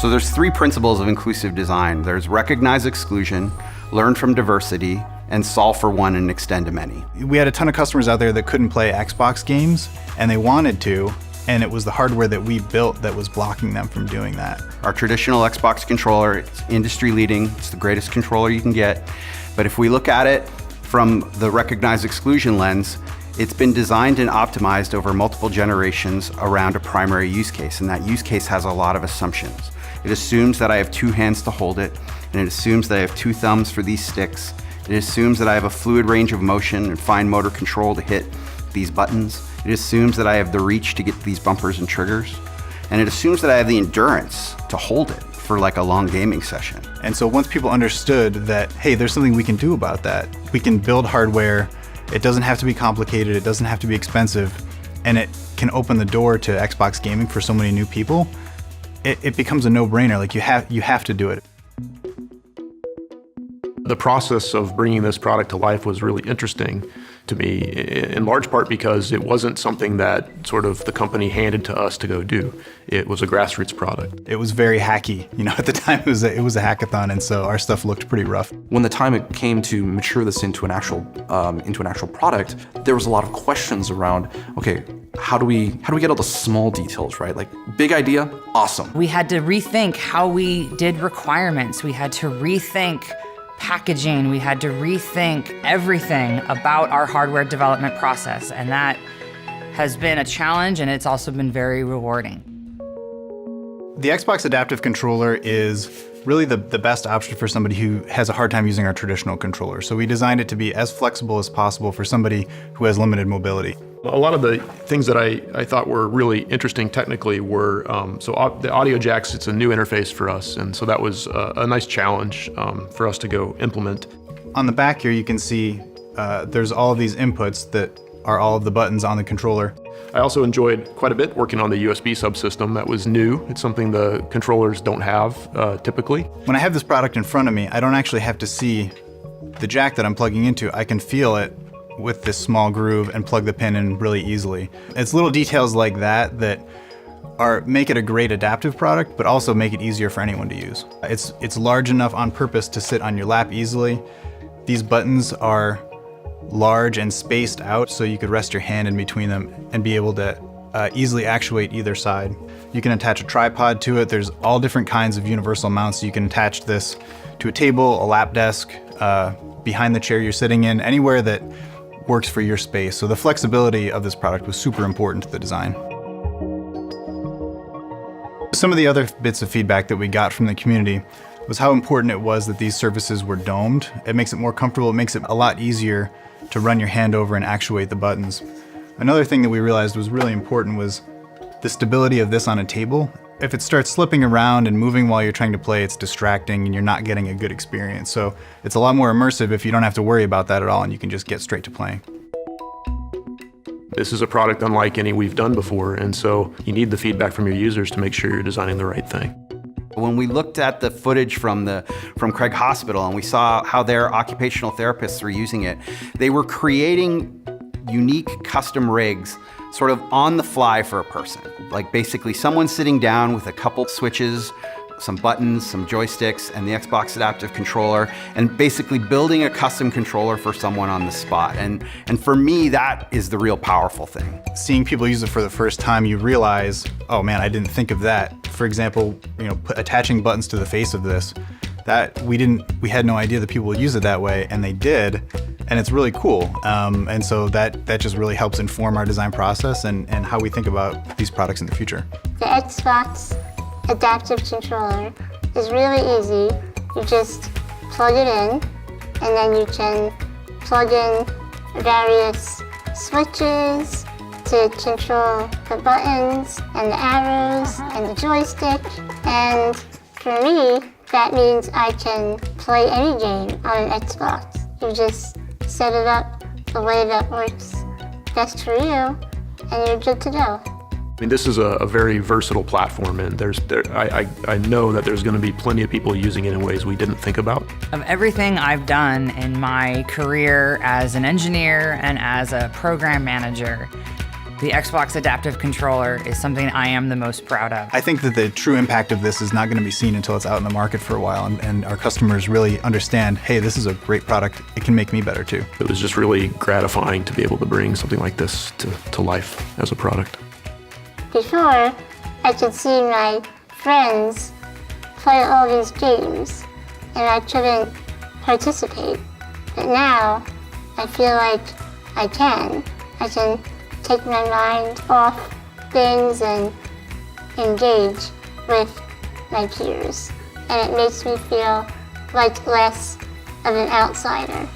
So there's 3 principles of inclusive design. There's recognize exclusion, learn from diversity, and solve for one and extend to many. We had a ton of customers out there that couldn't play Xbox games, and they wanted to, and it was the hardware that we built that was blocking them from doing that. Our traditional Xbox controller, it's industry leading, it's the greatest controller you can get. But if we look at it from the recognize exclusion lens, it's been designed and optimized over multiple generations around a primary use case, and that use case has a lot of assumptions. It assumes that I have 2 hands to hold it, and it assumes that I have 2 thumbs for these sticks. It assumes that I have a fluid range of motion and fine motor control to hit these buttons. It assumes that I have the reach to get these bumpers and triggers. And it assumes that I have the endurance to hold it for like a long gaming session. And so once people understood that, hey, there's something we can do about that, we can build hardware, it doesn't have to be complicated, it doesn't have to be expensive, and it can open the door to Xbox gaming for so many new people, it becomes a no-brainer. Like you have to do it. The process of bringing this product to life was really interesting to me, in large part because it wasn't something that sort of the company handed to us to go do. It was a grassroots product. It was very hacky. You know, at the time it was a hackathon, and so our stuff looked pretty rough. When the time it came to mature this into an actual product, there was a lot of questions around, okay, how do we get all the small details right? Like, big idea, awesome. We had to rethink how we did requirements. We had to rethink packaging. We had to rethink everything about our hardware development process, and that has been a challenge, and it's also been very rewarding. The Xbox Adaptive Controller is really the best option for somebody who has a hard time using our traditional controller. So we designed it to be as flexible as possible for somebody who has limited mobility. A lot of the things that I thought were really interesting technically were, the audio jacks, it's a new interface for us, and so that was a nice challenge for us to go implement. On the back here you can see there's all of these inputs that are all of the buttons on the controller. I also enjoyed quite a bit working on the USB subsystem. That was new. It's something the controllers don't have typically. When I have this product in front of me, I don't actually have to see the jack that I'm plugging into. I can feel it with this small groove and plug the pin in really easily. It's little details like that that make it a great adaptive product, but also make it easier for anyone to use. It's large enough on purpose to sit on your lap easily. These buttons are large and spaced out, so you could rest your hand in between them and be able to easily actuate either side. You can attach a tripod to it. There's all different kinds of universal mounts. You can attach this to a table, a lap desk, behind the chair you're sitting in, anywhere that works for your space. So the flexibility of this product was super important to the design. Some of the other bits of feedback that we got from the community was how important it was that these surfaces were domed. It makes it more comfortable. It makes it a lot easier to run your hand over and actuate the buttons. Another thing that we realized was really important was the stability of this on a table. If it starts slipping around and moving while you're trying to play, it's distracting and you're not getting a good experience. So it's a lot more immersive if you don't have to worry about that at all and you can just get straight to playing. This is a product unlike any we've done before, and so you need the feedback from your users to make sure you're designing the right thing. When we looked at the footage from Craig Hospital and we saw how their occupational therapists were using it, they were creating unique custom rigs sort of on the fly for a person. Like basically someone sitting down with a couple switches, some buttons, some joysticks, and the Xbox Adaptive Controller, and basically building a custom controller for someone on the spot. And for me, that is the real powerful thing. Seeing people use it for the first time, you realize, oh man, I didn't think of that. For example, attaching buttons to the face of this, that we had no idea that people would use it that way, and they did, and it's really cool. And so that just really helps inform our design process and how we think about these products in the future. The Xbox Adaptive Controller is really easy. You just plug it in, and then you can plug in various switches to control the buttons and the arrows and the joystick. And for me, that means I can play any game on an Xbox. You just set it up the way that works best for you, and you're good to go. I mean, this is a very versatile platform, and I know that there's going to be plenty of people using it in ways we didn't think about. Of everything I've done in my career as an engineer and as a program manager, The Xbox Adaptive Controller is something I am the most proud of. I think that the true impact of this is not going to be seen until it's out in the market for a while, and our customers really understand, hey, this is a great product. It can make me better too. It was just really gratifying to be able to bring something like this to life as a product. Before, I could see my friends play all these games, and I couldn't participate. But now, I feel like I can. I can take my mind off things and engage with my peers. And it makes me feel like less of an outsider.